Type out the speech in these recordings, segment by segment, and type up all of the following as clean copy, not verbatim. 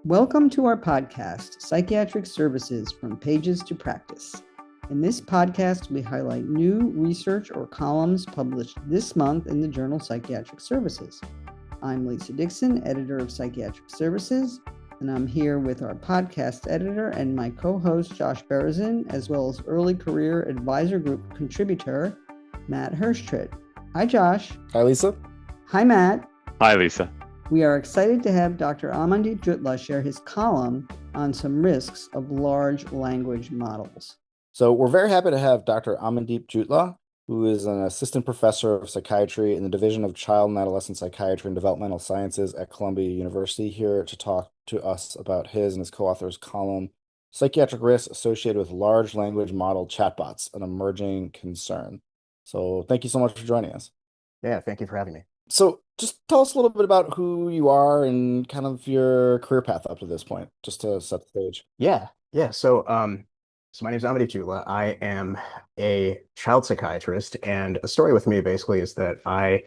Welcome to our podcast, Psychiatric Services from Pages to Practice. In this podcast, we highlight new research or columns published this month in the journal Psychiatric Services. I'm Lisa Dixon, editor of Psychiatric Services, and I'm here with our podcast editor and my co-host, Josh Berezin, as well as early career advisor group contributor, Matt Hirschtritt. Hi, Josh. Hi, Lisa. Hi, Matt. Hi, Lisa. We are excited to have Dr. Amandeep Jutla share his column on some risks of large language models. So we're very happy to have Dr. Amandeep Jutla, who is an assistant professor of psychiatry in the Division of Child and Adolescent Psychiatry and Developmental Sciences at Columbia University, here to talk to us about his and his co-author's column, Psychiatric Risks Associated with Large Language Model Chatbots, an Emerging Concern. So thank you so much for joining us. Yeah, thank you for having me. So just tell us a little bit about who you are and kind of your career path up to this point, just to set the stage. Yeah. So my name is Amandeep Jutla. I am a child psychiatrist, and the story with me basically is that I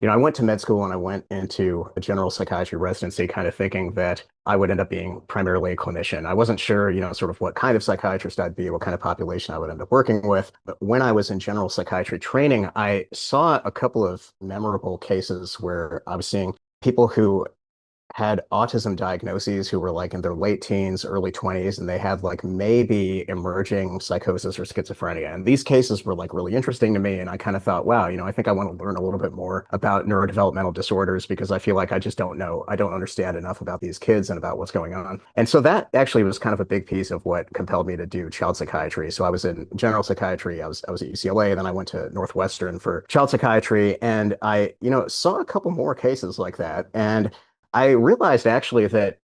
went to med school and I went into a general psychiatry residency kind of thinking that I would end up being primarily a clinician. I wasn't sure, sort of what kind of psychiatrist I'd be, what kind of population I would end up working with. But when I was in general psychiatry training, I saw a couple of memorable cases where I was seeing people who had autism diagnoses who were like in their late teens, early 20s, and they had like maybe emerging psychosis or schizophrenia. And these cases were like really interesting to me. And I kind of thought, wow, I think I want to learn a little bit more about neurodevelopmental disorders because I feel like I just don't know. I don't understand enough about these kids and about what's going on. And so that actually was kind of a big piece of what compelled me to do child psychiatry. So I was in general psychiatry. I was at UCLA, then I went to Northwestern for child psychiatry. And I, saw a couple more cases like that. And I realized actually that,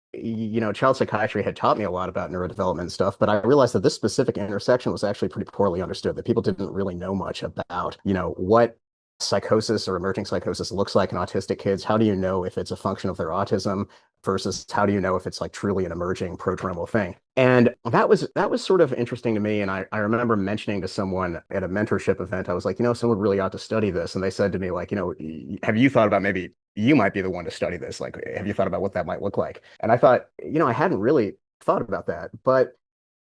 child psychiatry had taught me a lot about neurodevelopment stuff, but I realized that this specific intersection was actually pretty poorly understood, that people didn't really know much about, what psychosis or emerging psychosis looks like in autistic kids. How do you know if it's a function of their autism versus how do you know if it's like truly an emerging prodromal thing? And that was sort of interesting to me. And I remember mentioning to someone at a mentorship event, I was like, someone really ought to study this. And they said to me, like, have you thought about maybe you might be the one to study this? Like, have you thought about what that might look like? And I thought, I hadn't really thought about that, but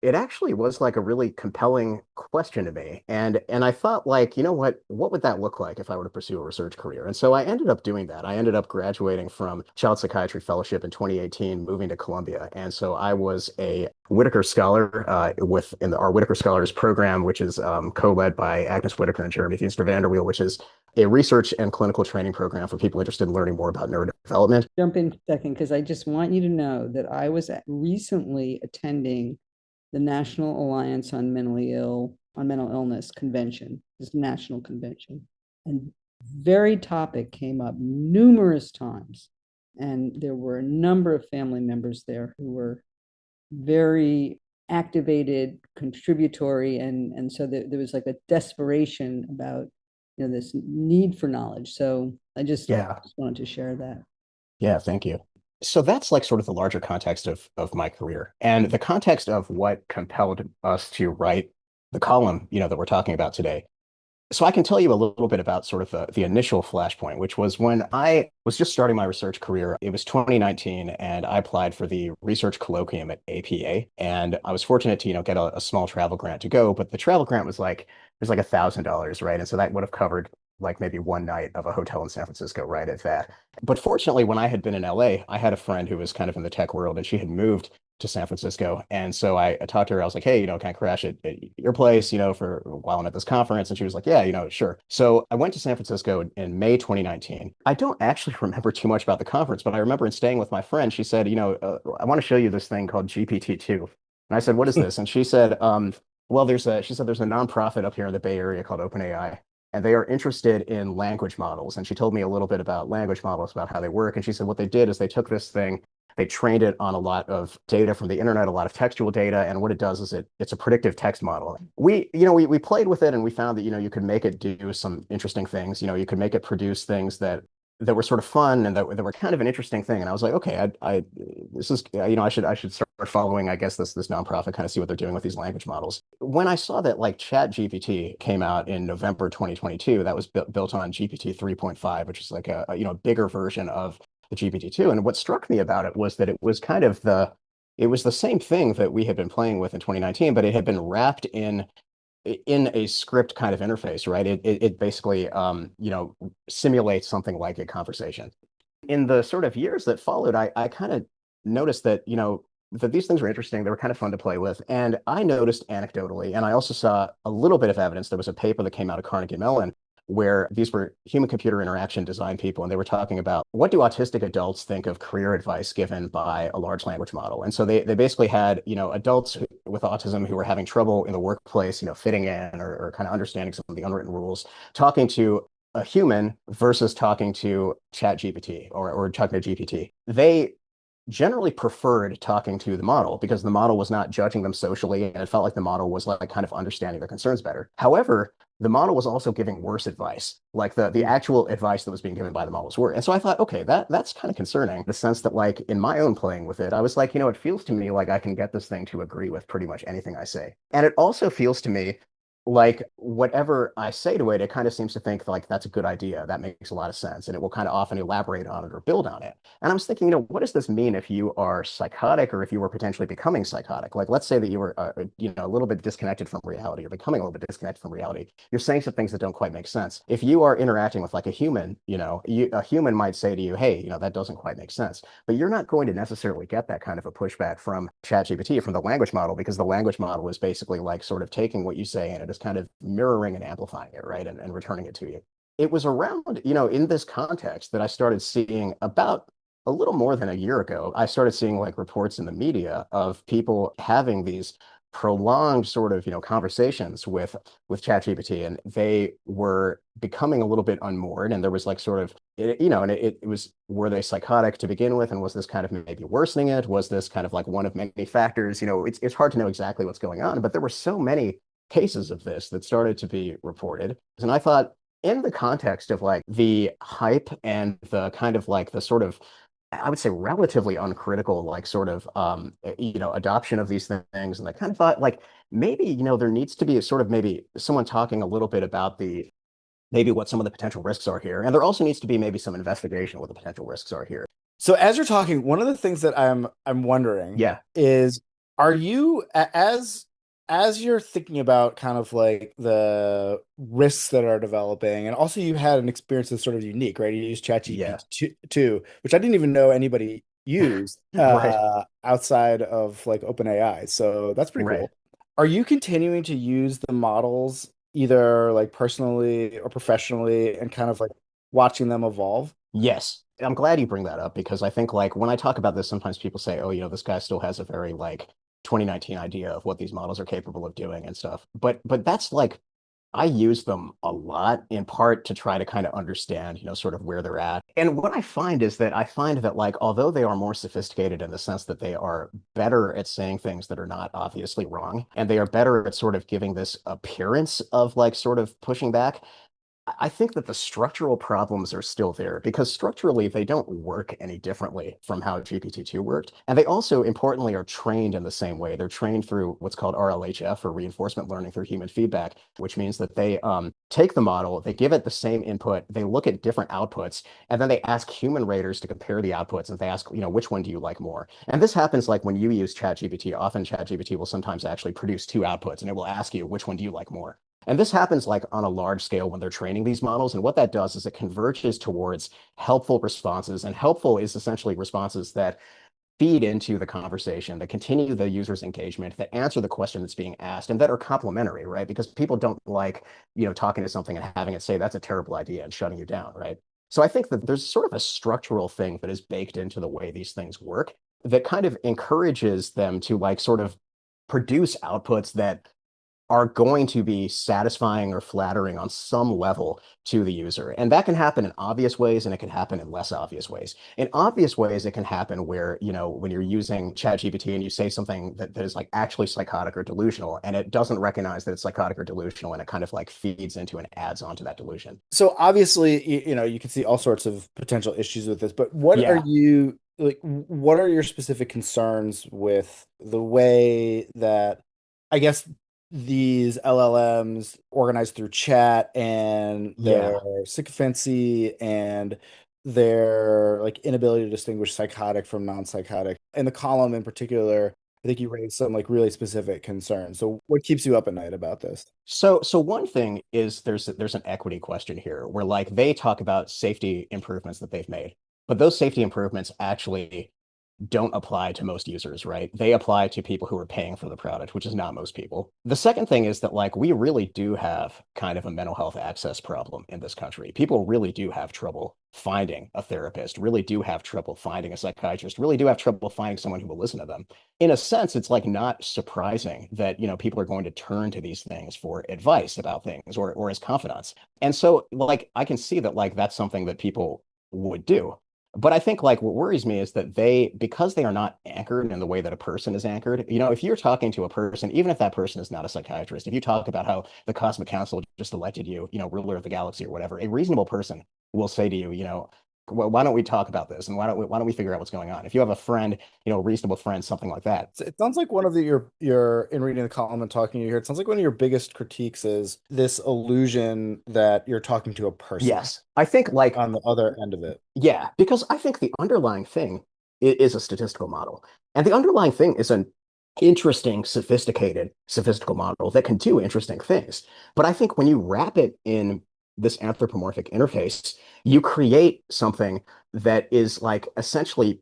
it actually was like a really compelling question to me. And I thought, like, what would that look like if I were to pursue a research career? And so I ended up doing that. I ended up graduating from Child Psychiatry Fellowship in 2018, moving to Columbia. And so I was a Whitaker Scholar in our Whitaker Scholars program, which is co-led by Agnes Whitaker and Jeremy Feenstra Vanderweel, which is a research and clinical training program for people interested in learning more about neurodevelopment. Jump in a second, because I just want you to know that I was recently attending the National Alliance on Mental Illness Convention, this national convention. And very topic came up numerous times. And there were a number of family members there who were very activated, contributory. And so there was like a desperation about, this need for knowledge. So I just wanted to share that. Yeah, thank you. So that's like sort of the larger context of my career and the context of what compelled us to write the column, that we're talking about today. So I can tell you a little bit about sort of the initial flashpoint, which was when I was just starting my research career. It was 2019, and I applied for the research colloquium at APA. And I was fortunate to, get a small travel grant to go, but the travel grant was like $1,000, right? And so that would have covered like maybe one night of a hotel in San Francisco, right at that. But fortunately, when I had been in LA, I had a friend who was kind of in the tech world, and she had moved to San Francisco. And so I talked to her. I was like, hey, can I crash at your place, for while I'm at this conference? And she was like, yeah, sure. So I went to San Francisco in May 2019. I don't actually remember too much about the conference, but I remember in staying with my friend, she said, I want to show you this thing called GPT-2. And I said, what is this? And she said, there's a nonprofit up here in the Bay Area called OpenAI. And they are interested in language models. And she told me a little bit about language models, about how they work. And she said what they did is they took this thing, they trained it on a lot of data from the internet, a lot of textual data. And what it does is it's a predictive text model. We played with it, and we found that, you could make it do some interesting things. You could make it produce things that were sort of fun and that were kind of an interesting thing. And I was like, okay, I should start following, I guess, this nonprofit, kind of see what they're doing with these language models. When I saw that like ChatGPT came out in November 2022, that was built on GPT 3.5, which is like a bigger version of the GPT-2. And what struck me about it was that it was kind of it was the same thing that we had been playing with in 2019, but it had been wrapped in a script kind of interface, right? It basically, simulates something like a conversation. In the sort of years that followed, I kind of noticed that, that these things were interesting. They were kind of fun to play with. And I noticed anecdotally, and I also saw a little bit of evidence. There was a paper that came out of Carnegie Mellon where these were human computer interaction design people, and they were talking about what do autistic adults think of career advice given by a large language model. And so they basically had, adults with autism who were having trouble in the workplace, fitting in or kind of understanding some of the unwritten rules, talking to a human versus talking to ChatGPT or talking to GPT. They generally preferred talking to the model because the model was not judging them socially, and it felt like the model was like kind of understanding their concerns better. However, the model was also giving worse advice, like the actual advice that was being given by the models were. And so I thought, okay, that's kind of concerning, the sense that like in my own playing with it, I was like, it feels to me like I can get this thing to agree with pretty much anything I say. And it also feels to me like whatever I say to it, it kind of seems to think like that's a good idea. That makes a lot of sense. And it will kind of often elaborate on it or build on it. And I was thinking, what does this mean if you are psychotic or if you were potentially becoming psychotic? Like, let's say that you were, a little bit disconnected from reality or becoming a little bit disconnected from reality. You're saying some things that don't quite make sense. If you are interacting with like a human, a human might say to you, hey, that doesn't quite make sense. But you're not going to necessarily get that kind of a pushback from ChatGPT, from the language model, because the language model is basically like sort of taking what you say and it is kind of mirroring and amplifying it, right? And returning it to you. It was around, in this context that I started seeing about a little more than a year ago, I started seeing like reports in the media of people having these prolonged sort of, conversations with ChatGPT, and they were becoming a little bit unmoored. And there was like sort of, and it was, were they psychotic to begin with? And was this kind of maybe worsening it? Was this kind of like one of many factors? It's hard to know exactly what's going on, but there were so many cases of this that started to be reported. And I thought, in the context of like the hype and the kind of like the sort of, I would say, relatively uncritical, like sort of, adoption of these things. And I kind of thought like maybe, there needs to be a sort of maybe someone talking a little bit about maybe what some of the potential risks are here. And there also needs to be maybe some investigation of what the potential risks are here. So as you're talking, one of the things that I'm wondering Yeah. is, are you as you're thinking about kind of like the risks that are developing, and also you had an experience that's sort of unique, right? You used Yeah. ChatGPT too, which I didn't even know anybody used Right. outside of like OpenAI. So that's pretty Right. cool. Are you continuing to use the models either like personally or professionally and kind of like watching them evolve? Yes. I'm glad you bring that up because I think like when I talk about this, sometimes people say, oh, this guy still has a very like 2019 idea of what these models are capable of doing and stuff. But that's like I use them a lot in part to try to kind of understand, sort of where they're at. And what I find is that I find that like although they are more sophisticated in the sense that they are better at saying things that are not obviously wrong, and they are better at sort of giving this appearance of like sort of pushing back, I think that the structural problems are still there because structurally they don't work any differently from how GPT-2 worked. And they also, importantly, are trained in the same way. They're trained through what's called RLHF, or reinforcement learning through human feedback, which means that they take the model, they give it the same input, they look at different outputs, and then they ask human raters to compare the outputs. And they ask, which one do you like more? And this happens like when you use ChatGPT. Often ChatGPT will sometimes actually produce two outputs, and it will ask you, which one do you like more? And this happens like on a large scale when they're training these models. And what that does is it converges towards helpful responses. And helpful is essentially responses that feed into the conversation, that continue the user's engagement, that answer the question that's being asked, and that are complementary, right? Because people don't like, talking to something and having it say, that's a terrible idea and shutting you down, right? So I think that there's sort of a structural thing that is baked into the way these things work that kind of encourages them to like sort of produce outputs that are going to be satisfying or flattering on some level to the user. And that can happen in obvious ways and it can happen in less obvious ways. In obvious ways, it can happen where, when you're using ChatGPT and you say something that is like actually psychotic or delusional and it doesn't recognize that it's psychotic or delusional and it kind of like feeds into and adds on to that delusion. So obviously, you can see all sorts of potential issues with this, but what are Yeah. you like, what are your specific concerns with the way that, I guess, these LLMs organized through chat and their Yeah. sycophancy and their like inability to distinguish psychotic from non-psychotic. In the column in particular, I think you raised some like really specific concerns. So what keeps you up at night about this? So one thing is there's an equity question here where like they talk about safety improvements that they've made, but those safety improvements actually don't apply to most users, right? They apply to people who are paying for the product, which is not most people. The second thing is that like we really do have kind of a mental health access problem in this country. People really do have trouble finding a therapist, really do have trouble finding a psychiatrist, really do have trouble finding someone who will listen to them. In a sense, it's like not surprising that, people are going to turn to these things for advice about things or as confidants. And so like I can see that like that's something that people would do. But I think like what worries me is that because they are not anchored in the way that a person is anchored, if you're talking to a person, even if that person is not a psychiatrist, if you talk about how the Cosmic Council just elected you, ruler of the galaxy or whatever, a reasonable person will say to you, well, why don't we talk about this? And why don't we figure out what's going on? If you have a friend, a reasonable friend, something like that. It sounds like one of your in reading the column and talking to you here, it sounds like one of your biggest critiques is this illusion that you're talking to a person. Yes. I think like on the other end of it. Yeah, because I think the underlying thing is a statistical model. And the underlying thing is an interesting, sophisticated statistical model that can do interesting things. But I think when you wrap it in this anthropomorphic interface, you create something that is like essentially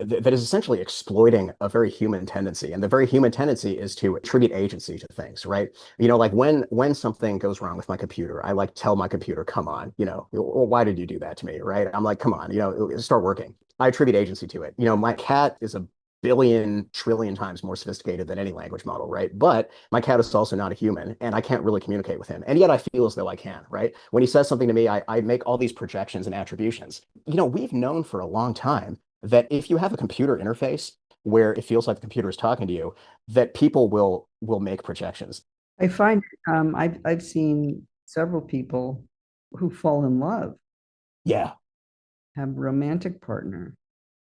exploiting a very human tendency. And the very human tendency is to attribute agency to things, right? Like when something goes wrong with my computer, I like tell my computer, come on, well, why did you do that to me, right? I'm like, come on, start working. I attribute agency to it. My cat is a billion trillion times more sophisticated than any language model, right? But my cat is also not a human and I can't really communicate with him. And yet I feel as though I can, right? When he says something to me, I make all these projections and attributions. We've known for a long time that if you have a computer interface where it feels like the computer is talking to you, that people will make projections. I find I've seen several people who fall in love, Yeah. have a romantic partner.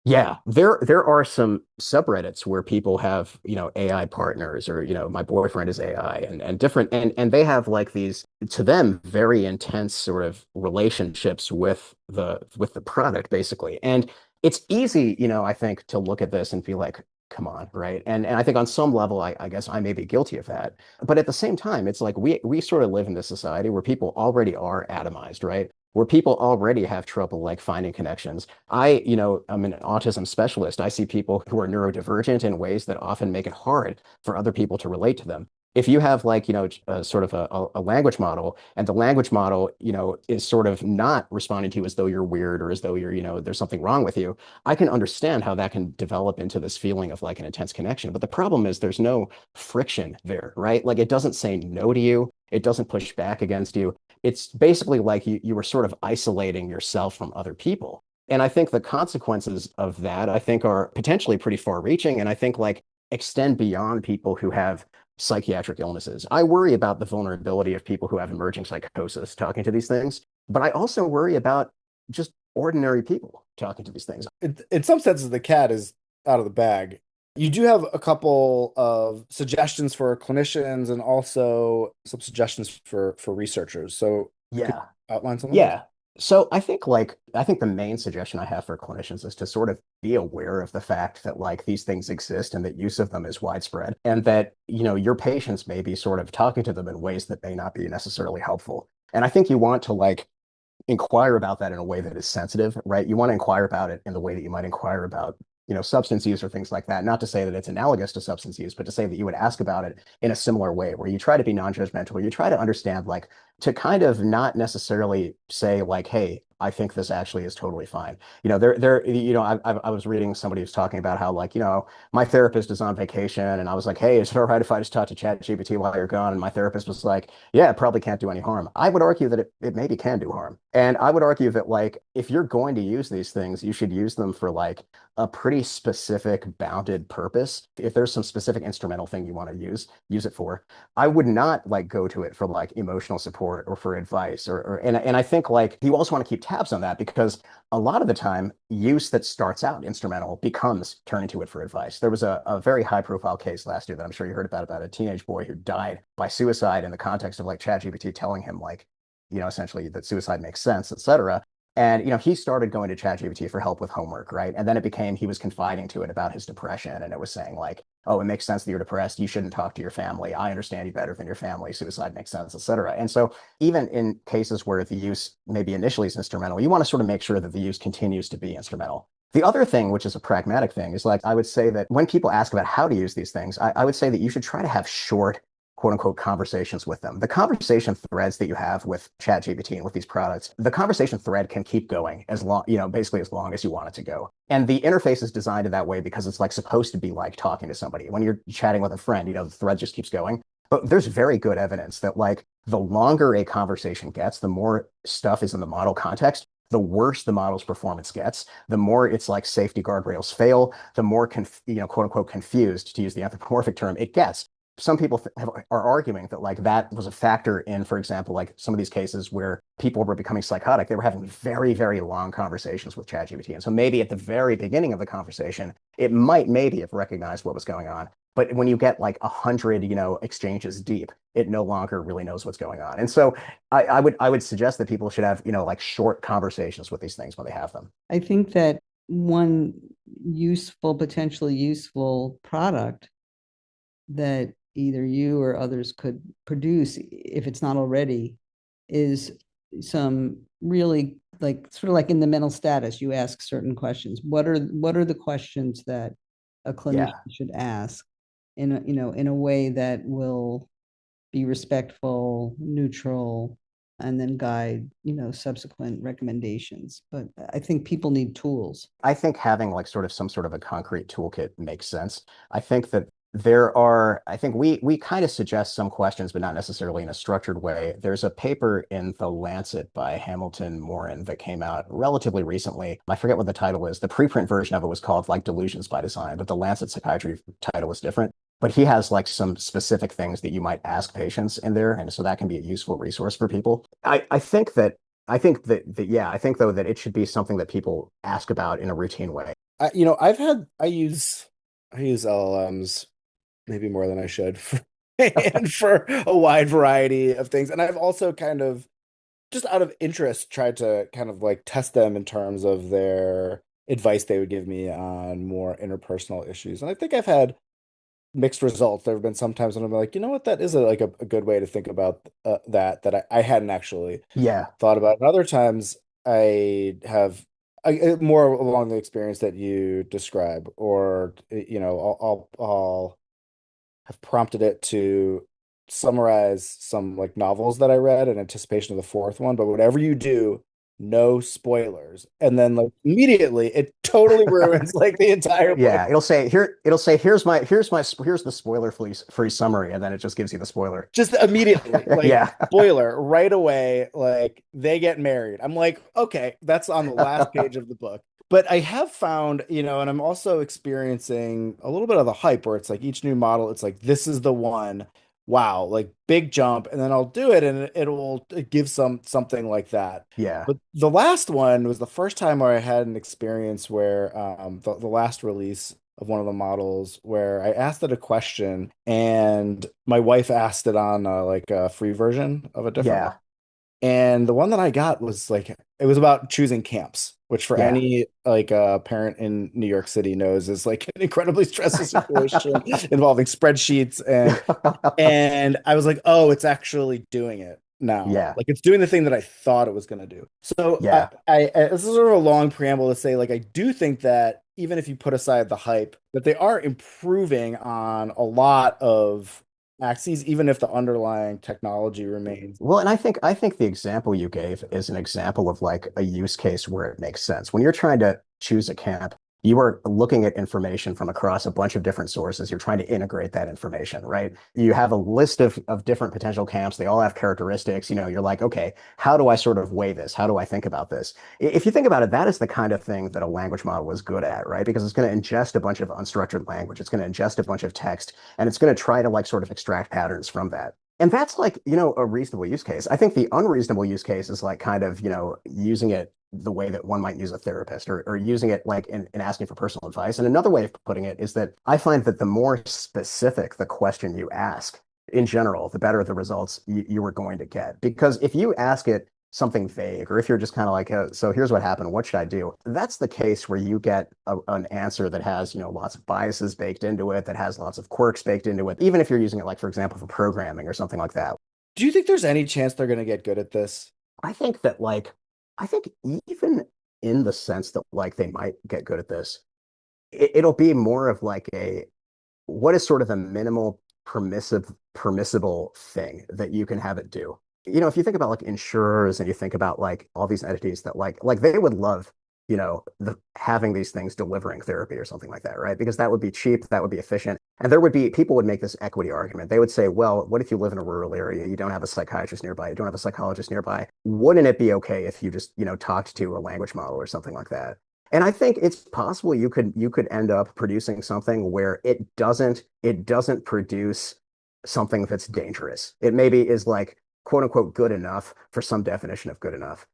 Yeah, there are some subreddits where people have, AI partners or, my boyfriend is AI and different and they have like these to them very intense sort of relationships with the product basically. And it's easy, I think to look at this and feel like, come on, right? And I think on some level I guess I may be guilty of that. But at the same time, it's like we sort of live in this society where people already are atomized, right? Where people already have trouble like finding connections. I'm an autism specialist. I see people who are neurodivergent in ways that often make it hard for other people to relate to them. If you have like, sort of a language model and the language model, is sort of not responding to you as though you're weird or as though you're, there's something wrong with you, I can understand how that can develop into this feeling of like an intense connection. But the problem is there's no friction there, right? Like it doesn't say no to you. It doesn't push back against you. It's basically like you were sort of isolating yourself from other people. And I think the consequences of that, I think, are potentially pretty far reaching. And I think like extend beyond people who have psychiatric illnesses. I worry about the vulnerability of people who have emerging psychosis talking to these things, but I also worry about just ordinary people talking to these things. In some senses, the cat is out of the bag. You do have a couple of suggestions for clinicians and also some suggestions for researchers. So Yeah. Outline some of Yeah. So I think the main suggestion I have for clinicians is to sort of be aware of the fact that like these things exist and that use of them is widespread and that, your patients may be sort of talking to them in ways that may not be necessarily helpful. And I think you want to like inquire about that in a way that is sensitive, right? You want to inquire about it in the way that you might inquire about, substance use or things like that. Not to say that it's analogous to substance use, but to say that you would ask about it in a similar way where you try to be non-judgmental, you try to understand, like, to kind of not necessarily say like, hey, I think this actually is totally fine. I was reading somebody who's talking about how like, my therapist is on vacation and I was like, hey, is it all right if I just talk to ChatGPT while you're gone? And my therapist was like, yeah, it probably can't do any harm. I would argue that it maybe can do harm. And I would argue that like, if you're going to use these things, you should use them for like a pretty specific bounded purpose. If there's some specific instrumental thing you want to use it for. I would not like go to it for like emotional support or for advice and I think like you also want to keep tabs on that because a lot of the time use that starts out instrumental becomes turning to it for advice. There was a very high profile case last year that I'm sure you heard about a teenage boy who died by suicide in the context of like ChatGPT telling him like, essentially that suicide makes sense, etc. And, he started going to ChatGPT for help with homework, right? And then it became he was confiding to it about his depression. And it was saying, like, oh, it makes sense that you're depressed. You shouldn't talk to your family. I understand you better than your family. Suicide makes sense, et cetera. And so even in cases where the use maybe initially is instrumental, you want to sort of make sure that the use continues to be instrumental. The other thing, which is a pragmatic thing, is like I would say that when people ask about how to use these things, I would say that you should try to have short, quote unquote, conversations with them. The conversation threads that you have with ChatGPT and with these products, the conversation thread can keep going as long, basically as long as you want it to go. And the interface is designed in that way because it's like supposed to be like talking to somebody. When you're chatting with a friend, the thread just keeps going. But there's very good evidence that like the longer a conversation gets, the more stuff is in the model context, the worse the model's performance gets, the more it's like safety guardrails fail, the more, quote unquote, confused, to use the anthropomorphic term, it gets. Some people are arguing that like that was a factor in, for example, like some of these cases where people were becoming psychotic. They were having very, very long conversations with ChatGPT. And so maybe at the very beginning of the conversation, it might maybe have recognized what was going on. But when you get like 100, exchanges deep, it no longer really knows what's going on. And so I would suggest that people should have, like short conversations with these things when they have them. I think that one potentially useful product that either you or others could produce, if it's not already, is some really like sort of like in the mental status, you ask certain questions. What are the questions that a clinician should ask in a way that will be respectful, neutral, and then guide, subsequent recommendations. But I think people need tools. I think having like sort of some sort of a concrete toolkit makes sense. I think that I think we kind of suggest some questions, but not necessarily in a structured way. There's a paper in The Lancet by Hamilton Morin that came out relatively recently. I forget what the title is. The preprint version of it was called like Delusions by Design, but the Lancet Psychiatry title was different. But he has like some specific things that you might ask patients in there. And so that can be a useful resource for people. I think though that it should be something that people ask about in a routine way. I use LLMs maybe more than I should and for a wide variety of things. And I've also kind of just out of interest tried to kind of like test them in terms of their advice they would give me on more interpersonal issues. And I think I've had mixed results. There have been sometimes when I'm like, you know what, that is a good way to think about that I hadn't actually thought about. And other times I more along the experience that you describe, or I'll have prompted it to summarize some like novels that I read in anticipation of the fourth one. But whatever you do, no spoilers. And then like immediately it totally ruins like the entire book. Yeah, it'll say here's the spoiler free summary, and then it just gives you the spoiler. Just immediately, like spoiler right away, like they get married. I'm like, okay, that's on the last page of the book. But I have found, and I'm also experiencing a little bit of the hype where it's like each new model, it's like, this is the one. Wow, like big jump. And then I'll do it and it will give something like that. Yeah. But the last one was the first time where I had an experience where the last release of one of the models where I asked it a question and my wife asked it on like a free version of a different one. And the one that I got was like, it was about choosing camps, which for any like parent in New York City knows is like an incredibly stressful situation involving spreadsheets. And I was like, oh, it's actually doing it now. Yeah. Like it's doing the thing that I thought it was going to do. So I this is sort of a long preamble to say, like, I do think that even if you put aside the hype, that they are improving on a lot of axes, even if the underlying technology remains. Well, and I think the example you gave is an example of like a use case where it makes sense. When you're trying to choose a camp, you are looking at information from across a bunch of different sources. You're trying to integrate that information, right? You have a list of different potential camps. They all have characteristics. You're like, okay, how do I sort of weigh this? How do I think about this? If you think about it, that is the kind of thing that a language model is good at, right? Because it's going to ingest a bunch of unstructured language. It's going to ingest a bunch of text, and it's going to try to like sort of extract patterns from that. And that's like, a reasonable use case. I think the unreasonable use case is like kind of, using it the way that one might use a therapist or using it like in asking for personal advice. And another way of putting it is that I find that the more specific the question you ask in general, the better the results you are going to get. Because if you ask it something vague, or if you're just kind of like, so here's what happened, what should I do? That's the case where you get an answer that has, lots of biases baked into it, that has lots of quirks baked into it, even if you're using it, like, for example, for programming or something like that. Do you think there's any chance they're going to get good at this? I think that, like, I think even in the sense that, like, they might get good at this, it'll be more of like what is sort of the minimal permissible thing that you can have it do. If you think about like insurers and you think about like all these entities that like they would love, having these things delivering therapy or something like that, right? Because that would be cheap, that would be efficient. And there would be people would make this equity argument. They would say, well, what if you live in a rural area? You don't have a psychiatrist nearby, you don't have a psychologist nearby. Wouldn't it be okay if you just, talked to a language model or something like that? And I think it's possible you could end up producing something where it doesn't produce something that's dangerous. It maybe is like quote unquote good enough for some definition of good enough.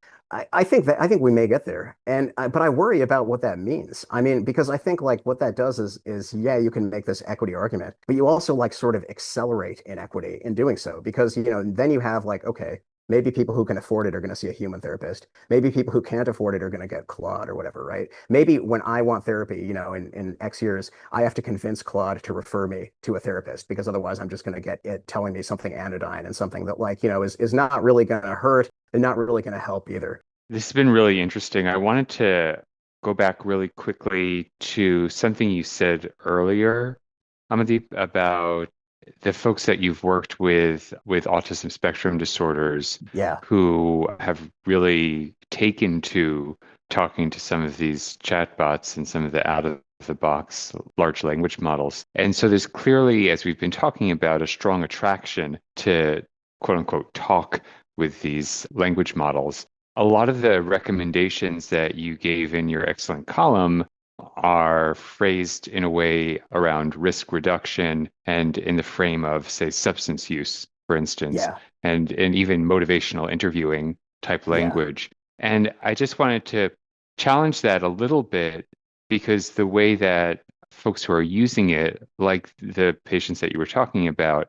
I think we may get there, but I worry about what that means. I mean, because I think like what that does is yeah, you can make this equity argument, but you also like sort of accelerate inequity in doing so because then you have like okay, maybe people who can afford it are going to see a human therapist. Maybe people who can't afford it are going to get Claude or whatever, right? Maybe when I want therapy, in X years, I have to convince Claude to refer me to a therapist because otherwise I'm just going to get it telling me something anodyne and something that like, is not really going to hurt and not really going to help either. This has been really interesting. I wanted to go back really quickly to something you said earlier, Amandeep, about the folks that you've worked with autism spectrum disorders Yeah. who have really taken to talking to some of these chatbots and some of the out of the box large language models. And so there's clearly, as we've been talking about, a strong attraction to quote unquote talk with these language models. A lot of the recommendations that you gave in your excellent column are phrased in a way around risk reduction and in the frame of, say, substance use, for instance, Yeah. and even motivational interviewing type Yeah. language. And I just wanted to challenge that a little bit because the way that folks who are using it, like the patients that you were talking about,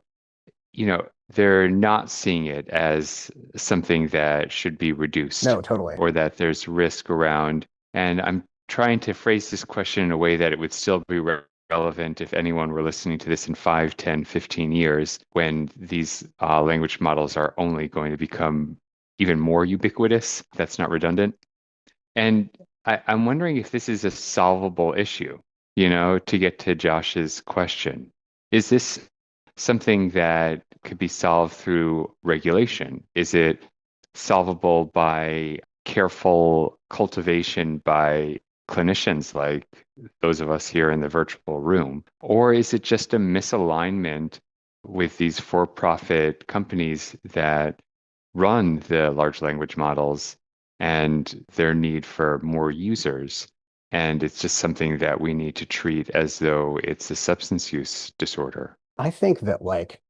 they're not seeing it as something that should be reduced No, totally. or that there's risk around. And I'm trying to phrase this question in a way that it would still be relevant if anyone were listening to this in 5, 10, 15 years when these language models are only going to become even more ubiquitous. That's not redundant. And I'm wondering if this is a solvable issue, to get to Josh's question. Is this something that could be solved through regulation? Is it solvable by careful cultivation by clinicians like those of us here in the virtual room? Or is it just a misalignment with these for-profit companies that run the large language models and their need for more users? And it's just something that we need to treat as though it's a substance use disorder. I think that like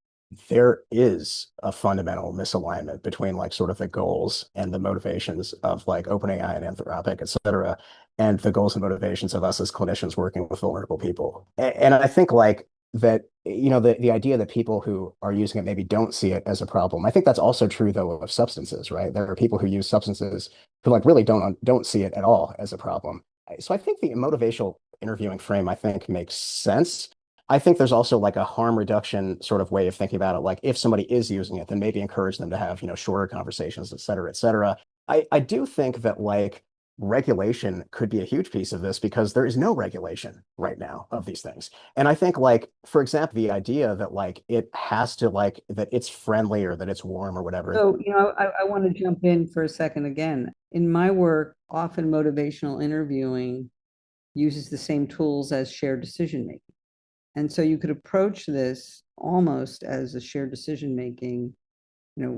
there is a fundamental misalignment between like sort of the goals and the motivations of like OpenAI and Anthropic, et cetera, and the goals and motivations of us as clinicians working with vulnerable people. And I think like that, the idea that people who are using it maybe don't see it as a problem. I think that's also true though of substances, right? There are people who use substances who like really don't see it at all as a problem. So I think the motivational interviewing frame, I think, makes sense. I think there's also like a harm reduction sort of way of thinking about it. Like if somebody is using it, then maybe encourage them to have, shorter conversations, et cetera, et cetera. I do think that like regulation could be a huge piece of this because there is no regulation right now of these things. And I think like, for example, the idea that like it has to like that it's friendly or that it's warm or whatever. So, I want to jump in for a second again. In my work, often motivational interviewing uses the same tools as shared decision making. And so you could approach this almost as a shared decision making.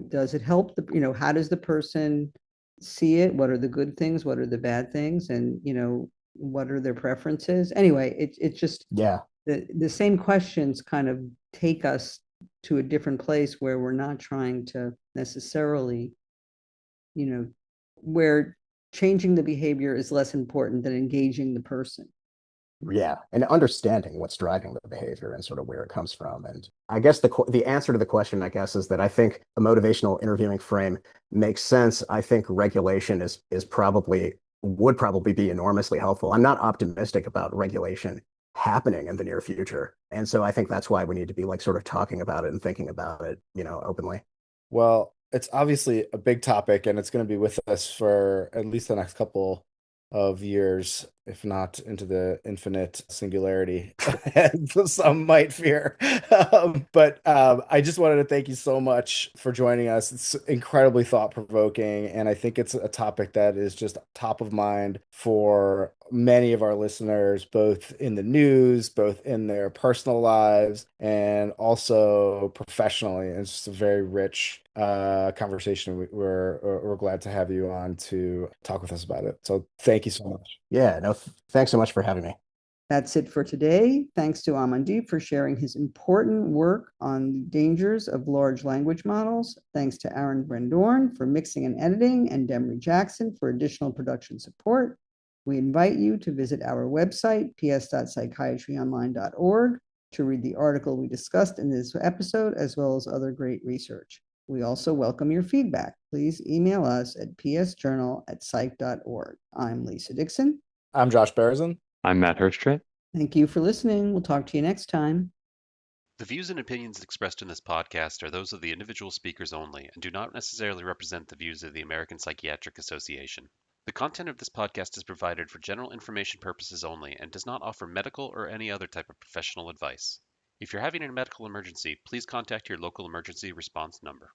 Does it help how does the person see it? What are the good things? What are the bad things? And, what are their preferences? Anyway, it's just Yeah. the same questions kind of take us to a different place where we're not trying to necessarily, where changing the behavior is less important than engaging the person. Yeah, and understanding what's driving the behavior and sort of where it comes from. And I guess the answer to the question, I guess, is that I think a motivational interviewing frame makes sense. I think regulation is probably would probably be enormously helpful. I'm not optimistic about regulation happening in the near future. And so I think that's why we need to be like sort of talking about it and thinking about it, openly. Well, it's obviously a big topic and it's going to be with us for at least the next couple of years, if not into the infinite singularity, as some might fear. But I just wanted to thank you so much for joining us. It's incredibly thought-provoking, and I think it's a topic that is just top of mind for many of our listeners, both in the news, both in their personal lives, and also professionally. It's just a very rich conversation. We're glad to have you on to talk with us about it. So thank you so much. Yeah, no, thanks so much for having me. That's it for today. Thanks to Amandeep for sharing his important work on the dangers of large language models. Thanks to Aaron Brendorn for mixing and editing, and Demery Jackson for additional production support. We invite you to visit our website, ps.psychiatryonline.org, to read the article we discussed in this episode, as well as other great research. We also welcome your feedback. Please email us at psjournal@psych.org. I'm Lisa Dixon. I'm Josh Berezin. I'm Matt Hirschtritt. Thank you for listening. We'll talk to you next time. The views and opinions expressed in this podcast are those of the individual speakers only and do not necessarily represent the views of the American Psychiatric Association. The content of this podcast is provided for general information purposes only and does not offer medical or any other type of professional advice. If you're having a medical emergency, please contact your local emergency response number.